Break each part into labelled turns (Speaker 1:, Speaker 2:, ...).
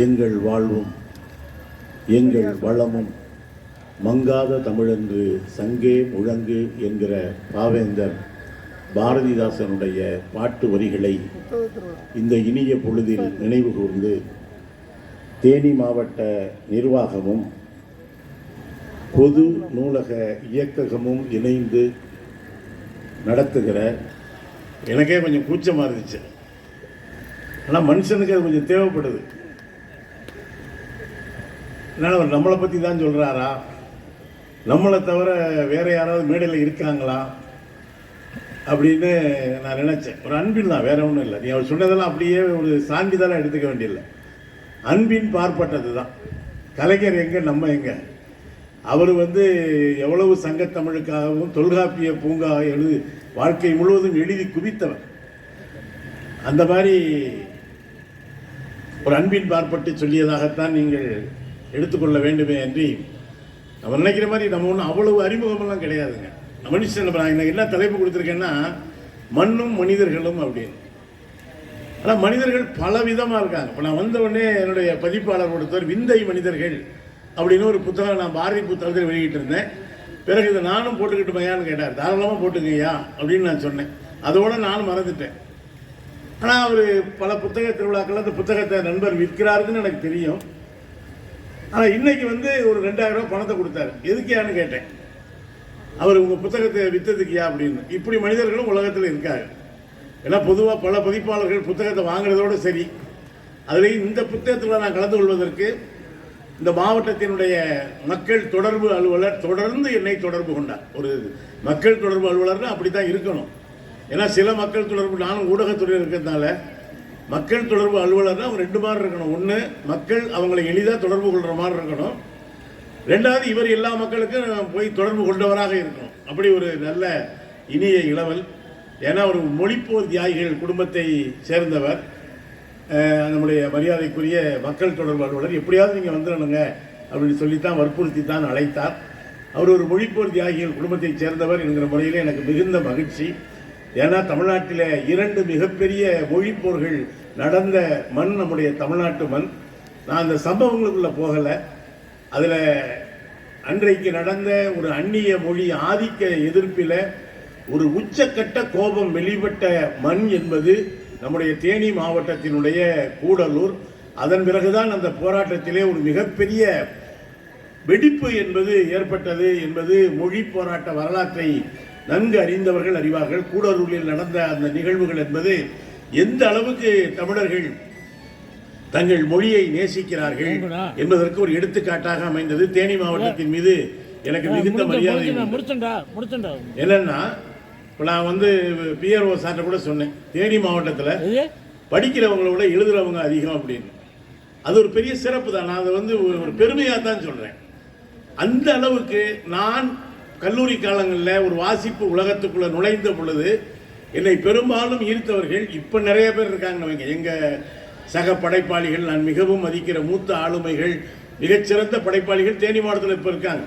Speaker 1: எங்கள் வாழ்வும் எங்கள் வளமும் மங்காத தமிழென்று சங்கே முழங்கு என்கிற பாவேந்தர் பாரதிதாசனுடைய பாட்டு வரிகளை இந்த இனிய பொழுதில் நினைவு கூர்ந்து தேனி மாவட்ட நிர்வாகமும் பொது நூலக இயக்ககமும் இணைந்து நடத்துகிற, எனக்கே கொஞ்சம் கூச்சமாக இருந்துச்சு, ஆனால் மனுஷனுக்கு அது கொஞ்சம் தேவைப்படுது. அதனால் அவர் நம்மளை பற்றி தான் சொல்கிறாரா, நம்மளை தவிர வேறு யாராவது மேடையில் இருக்காங்களா அப்படின்னு நான் நினச்சேன். ஒரு அன்பின் தான், வேற ஒன்றும் இல்லை. நீ அவர் சொன்னதெல்லாம் அப்படியே ஒரு சான்றிதழாக எடுத்துக்க வேண்டியதில்லை. அன்பின் பார்ப்பட்டது தான். கலைஞர் எங்கே, நம்ம எங்கே? அவர் எவ்வளவு சங்கத்தமிழுக்காகவும் தொல்காப்பிய பூங்கா வாழ்க்கை முழுவதும் எழுதி குவித்தவர். அந்த மாதிரி ஒரு அன்பின் பார்ப்பட்டு சொல்லியதாகத்தான் நீங்கள் எடுத்துக்கொள்ள வேண்டுமே அன்றி நம்ம நினைக்கிற மாதிரி நம்ம ஒன்றும் அவ்வளவு அறிமுகமெல்லாம் கிடையாதுங்க. மனுஷன் நான் என்ன தலைப்பு கொடுத்துருக்கேன்னா மண்ணும் மனிதர்களும் அப்படின்னு. ஆனால் மனிதர்கள் பல விதமாக இருக்காங்க. இப்போ நான் வந்த உடனே என்னுடைய பதிப்பாளர் கொடுத்தவர் விந்தை மனிதர்கள் அப்படின்னு ஒரு புத்தகம் நான் பாரதி புத்தகத்தில் வெளியிட்டு இருந்தேன். பிறகு இதை நானும் போட்டுக்கிட்டுமையான்னு கேட்டார். தாராளமாக போட்டுக்கய்யா அப்படின்னு நான் சொன்னேன். அதோடு நானும் மறந்துட்டேன். ஆனால் அவர் பல புத்தக திருவிழாக்கள் அந்த புத்தகத்தை நண்பர் விற்கிறாருன்னு எனக்கு தெரியும். ஆனால் இன்னைக்கு ஒரு 2000 ரூபா பணத்தை கொடுத்தாரு. எதுக்கியான்னு கேட்டேன். அவர் உங்கள் புத்தகத்தை விற்றதுக்கியா அப்படின்னு. இப்படி மனிதர்களும் உலகத்தில் இருக்காங்க. ஏன்னா பொதுவாக பல பதிப்பாளர்கள் புத்தகத்தை வாங்குறதோடு சரி, அதுலேயும் இந்த புத்தகத்தில் நான் கலந்து கொள்வதற்கு இந்த மாவட்டத்தினுடைய மக்கள் தொடர்பு அலுவலர் தொடர்ந்து என்னை தொடர்பு கொண்டார். ஒரு மக்கள் தொடர்பு அலுவலர்னு அப்படி தான் இருக்கணும். ஏன்னா சில மக்கள் தொடர்பு, நானும் ஊடகத்துறையில் இருக்கிறதுனால மக்கள் தொடர்பு அலுவலர்னா ஒரு 2 மாதிரி இருக்கணும். ஒன்று, மக்கள் அவங்களை எளிதாக தொடர்பு கொள்கிற மாதிரி இருக்கணும். 2வது, இவர் எல்லா மக்களுக்கும் போய் தொடர்பு கொண்டவராக இருக்கணும். அப்படி ஒரு நல்ல இனிய இளவல். ஏன்னா ஒரு மொழிப்போர் தியாகிகள் குடும்பத்தை சேர்ந்தவர். நம்முடைய மரியாதைக்குரிய மக்கள் தொடர்பு அலுவலர் எப்படியாவது நீங்கள் வந்துடணுங்க அப்படின்னு சொல்லித்தான் வற்புறுத்தி தான் அழைத்தார். அவர் ஒரு மொழிப்போர் தியாகிகள் குடும்பத்தை சேர்ந்தவர் என்கிற முறையில் எனக்கு மிகுந்த மகிழ்ச்சி. ஏன்னா தமிழ்நாட்டில் 2 மிகப்பெரிய மொழிப்போர்கள் நடந்த மண் நம்முடைய தமிழ்நாட்டு மண். நான் அந்த சம்பவங்களுக்குள்ளே போகலை. அதில் அன்றைக்கு நடந்த ஒரு அந்நிய மொழி ஆதிக்க எதிர்ப்பில் ஒரு உச்சக்கட்ட கோபம் வெளிப்பட்ட மண் என்பது நம்முடைய தேனி மாவட்டத்தினுடைய கூடலூர். அதன் பிறகுதான் அந்த போராட்டத்திலே ஒரு மிகப்பெரிய வெடிப்பு என்பது ஏற்பட்டது என்பது மொழி போராட்ட வரலாற்றை நன்கு அறிந்தவர்கள் அறிவார்கள். கூடலூரில் நடந்த அந்த நிகழ்வுகள் என்பது எந்த அளவுக்கு தமிழர்கள் தங்கள் மொழியை நேசிக்கிறார்கள் என்பதற்கு ஒரு எடுத்துக்காட்டாக அமைந்தது. தேனி மாவட்டத்தின் மீது எனக்கு மிகுந்த மரியாதை. என்னன்னா, இப்போ நான் பிஆர்ஓ சார்ட்ட கூட சொன்னேன், தேனி மாவட்டத்தில் படிக்கிறவங்கள விட எழுதுறவங்க அதிகம் அப்படின்னு. அது ஒரு பெரிய சிறப்பு தான். நான் அதை ஒரு பெருமையாக தான் சொல்கிறேன். அந்த அளவுக்கு நான் கல்லூரி காலங்களில் ஒரு வாசிப்பு உலகத்துக்குள்ளே நுழைந்த பொழுது என்னை பெரும்பாலும் ஈர்த்தவர்கள் இப்போ நிறைய பேர் இருக்காங்க. எங்கள் சக படைப்பாளிகள், நான் மிகவும் மதிக்கிற மூத்த ஆளுமைகள், மிகச்சிறந்த படைப்பாளிகள் தேனி மாவட்டத்தில் இப்போ இருக்காங்க.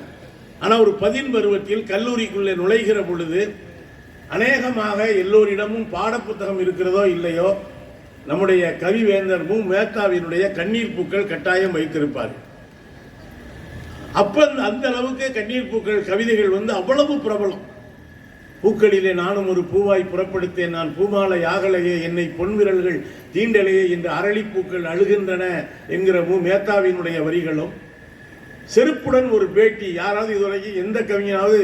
Speaker 1: ஆனால் ஒரு 10 பருவத்தில் கல்லூரிக்குள்ளே நுழைகிற பொழுது அநேகமாக எல்லோரிடமும் பாடப்புத்தகம் இருக்கிறதோ இல்லையோ, நம்முடைய கவிவேந்தர் மு மேத்தாவினுடைய கண்ணீர் பூக்கள் கட்டாயம் வைத்திருப்பார். அப்போ அந்த அளவுக்கு கண்ணீர் பூக்கள் கவிதைகள் அவ்வளவு பிரபலம். பூக்களிலே நானும் ஒரு பூவாய் புறப்படுத்தேன், நான் பூமாலை ஆகலையே, என்னை பொன்விரல்கள் தீண்டலையே என்று அரளிப்பூக்கள் அழுகின்றன என்கிற மு மேத்தாவினுடைய வரிகளும், செருப்புடன் ஒரு பேட்டி. யாராவது இதுவரைக்கும் எந்த கவிஞனாவது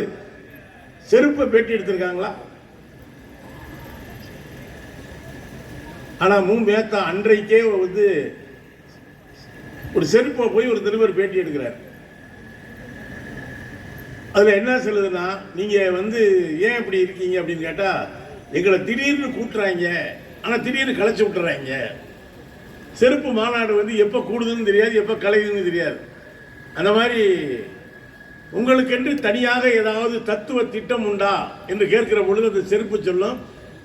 Speaker 1: செருப்பை பேட்டி எடுத்திருக்காங்களா? ஆனால் மு மேத்தா அன்றைக்கே ஒரு செருப்பை போய் ஒரு திருவர் பேட்டி எடுக்கிறார். அதில் என்ன சொல்லுதுன்னா, நீங்கள் ஏன் இப்படி இருக்கீங்க அப்படின்னு கேட்டால், எங்களை திடீர்னு கூட்டுறாங்க, ஆனால் திடீர்னு கலைச்சி விட்டுறாங்க. செருப்பு மாநாடு எப்போ கூடுதுன்னு தெரியாது, எப்போ கலையுதுன்னு தெரியாது. அந்த மாதிரி உங்களுக்கென்று தனியாக ஏதாவது தத்துவ திட்டம் உண்டா என்று கேட்கிற பொழுது அந்த செருப்பு சொல்லும்,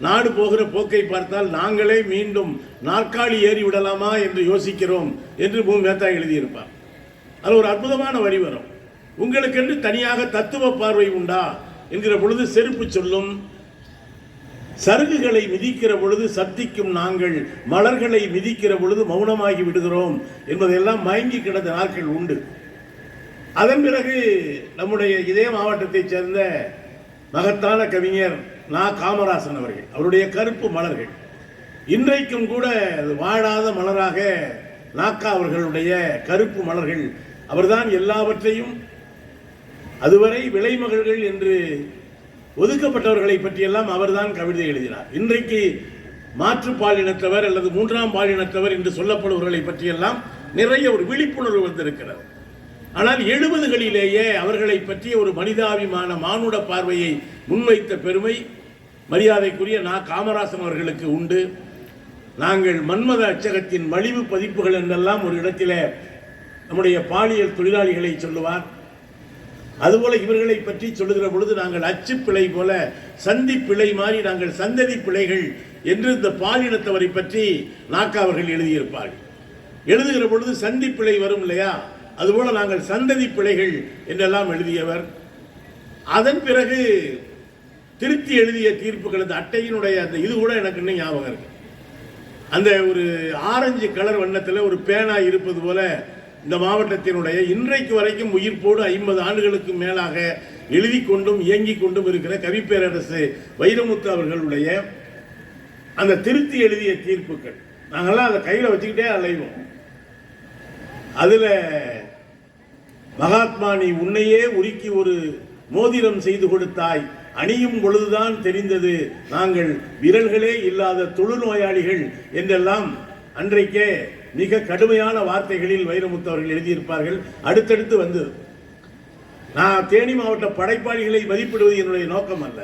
Speaker 1: நாடு போகிற போக்கை பார்த்தால் நாங்களே மீண்டும் நாற்காலி ஏறி விடலாமா என்று யோசிக்கிறோம் என்று மு மேத்தா எழுதியிருப்பார். அது ஒரு அற்புதமான வரி வரும். உங்களுக்கென்று தனியாக தத்துவ பார்வை உண்டா என்கிற பொழுது செருப்பு சொல்லும், சருகுகளை மிதிக்கிற பொழுது சத்திக்கும் நாங்கள் மலர்களை மிதிக்கிற பொழுது மௌனமாகி விடுகிறோம் என்பதையெல்லாம் மயங்கி கிடந்த நாட்கள் உண்டு. அதன் பிறகு நம்முடைய இதே மாவட்டத்தைச் சேர்ந்த மகத்தான கவிஞர் நா. காமராசன் அவர்கள், அவருடைய கருப்பு மலர்கள் இன்றைக்கும் கூட வாழாத மலராக நாக்கா அவர்களுடைய கருப்பு மலர்கள். அவர்தான் எல்லாவற்றையும் அதுவரை விலைமகள்கள் என்று ஒதுக்கப்பட்டவர்களை பற்றியெல்லாம் அவர்தான் கவிதை எழுதினார். இன்றைக்கு மாற்று பாலினத்தவர் அல்லது மூன்றாம் பாலினத்தவர் என்று சொல்லப்படுபவர்களை பற்றியெல்லாம் நிறைய ஒரு விழிப்புணர்வு வந்திருக்கிறது. ஆனால் 70களிலேயே அவர்களை பற்றிய ஒரு மனிதாபிமான மானுட பார்வையை முன்வைத்த பெருமை மரியாதைக்குரிய நா. காமராசன் அவர்களுக்கு உண்டு. நாங்கள் மன்மத அச்சகத்தின் மலிவு பதிப்புகள் என்றெல்லாம் ஒரு இடத்திலே நம்முடைய பாலியல் தொழிலாளிகளை சொல்லுவார். அதுபோல இவர்களை பற்றி சொல்லுகிற பொழுது நாங்கள் அச்சு பிழை போல சந்தி பிழை மாதிரி நாங்கள் சந்ததி பிழைகள் என்று இந்த பாலினத்தவரை பற்றி நாக்கா அவர்கள் எழுதியிருப்பார்கள். எழுதுகிற பொழுது சந்தி பிழை வரும் இல்லையா, அதுபோல நாங்கள் சந்ததி பிழைகள் என்றெல்லாம் எழுதியவர். அதன் பிறகு திருத்தி எழுதிய தீர்ப்புகள், அந்த அட்டையினுடைய அந்த இது கூட எனக்கு இன்னும் ஞாபகம் இருக்கு. அந்த ஒரு ஆரஞ்சு கலர் வண்ணத்தில் ஒரு பேனா இருப்பது போல இந்த மாவட்டத்தினுடைய இன்றைக்கு வரைக்கும் உயிர்ப்போடு 50 ஆண்டுகளுக்கு மேலாக எழுதி கொண்டும் இயங்கிக் கொண்டும் இருக்கிற கவிப்பேரரசு வைரமுத்து அவர்களுடைய அந்த திருத்தி எழுதிய தீர்ப்புகள் நாங்கள்லாம் அதை கையில் வச்சுக்கிட்டே அலைவோம். அதுல மகாத்மா நீ உன்னையே உருக்கி ஒரு மோதிரம் செய்து கொடுத்தாய், அணியும் பொழுதுதான் தெரிந்தது நாங்கள் விரல்களே இல்லாத தொழுநோயாளிகள் என்றெல்லாம் அன்றைக்கே மிக கடுமையான வார்த்தைகளில் வைரமுத்து அவர்கள் எழுதியிருப்பார்கள். அடுத்தடுத்து வந்தது. நான் தேனி மாவட்ட படைப்பாளிகளை மதிப்பிடுவது என்னுடைய நோக்கம் அல்ல.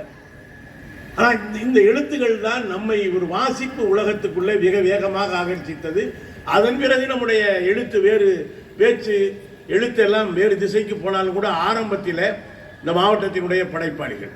Speaker 1: ஆனால் இந்த எழுத்துக்கள் தான் நம்மை ஒரு வாசிப்பு உலகத்துக்குள்ளே மிக வேகமாக ஆகர்ஷித்தது. அதன் பிறகு நம்முடைய எழுத்து வேறு, பேச்சு எழுத்தெல்லாம் வேறு திசைக்கு போனாலும் கூட ஆரம்பத்தில் இந்த மாவட்டத்தினுடைய படைப்பாளிகள்